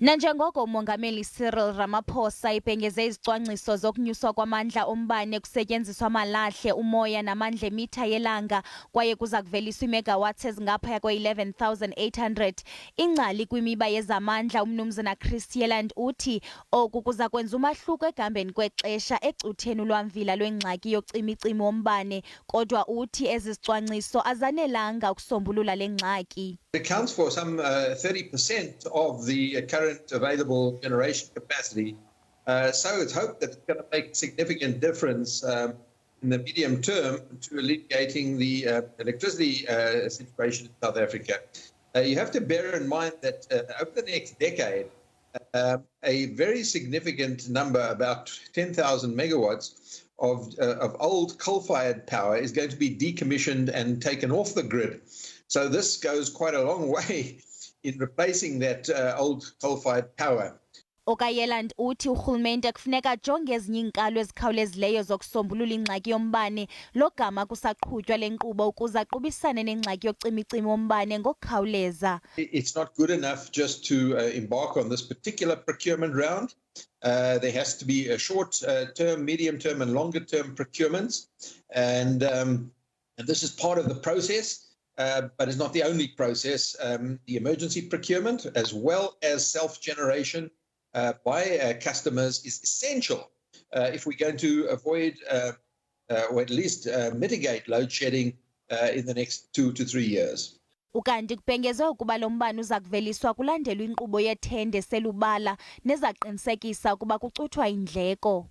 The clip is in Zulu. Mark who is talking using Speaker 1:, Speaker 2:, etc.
Speaker 1: Nanjengoko umongameli Cyril Ramaphosa ibhengeze izicwangciso zokunyuswa kwamandla ombane kusetyenziswa amalahle, umoya namandla emitha yelanga kwaye kuza kuveliswa iimegawatts ezingaphaya kwe-11,800. Ingcali kwimiba yezamandla umnumzana Chris Yelland uthi oku kuza kwenza umahluko egambeni kwexesha ecutheni ulwamvila lwengxaki yocimi wombane, kodwa uthi ezi zicwangciso azanelanga ukusombulula le ngxaki.
Speaker 2: It accounts for some 30% of the current available generation capacity. So it's hoped that it's going to make a significant difference in the medium term to alleviating the electricity situation in South Africa. You have to bear in mind that over the next decade, a very significant number, about 10,000 megawatts of old coal-fired power is going to be decommissioned and taken off the grid. So this goes quite a long way in replacing that old coal-fired power.
Speaker 1: Yelland uthi urhulumente kufuneka ajonge ezinye iinkalo ezikhawulezileyo zokusombulula ingxaki yombane. Lo gama kusaqhutywa le nkqubo ukuze aqubisane nengxaki yocimi wombane ngokukhawuleza.
Speaker 2: It's not good enough just to embark on this particular procurement round. There has to be a short-term, medium-term and longer-term procurements. And this is part of the process. But it's not the only process. The emergency procurement, as well as self-generation by customers, is essential if we're going to avoid or at least mitigate load shedding in the next 2 to 3 years.
Speaker 1: Ukanti kubhengezwe ukuba lo mbane uza kuveliswa kulandelwa inkqubo yethende selubala nezaqinisekisa ukuba kucuthwa indleko.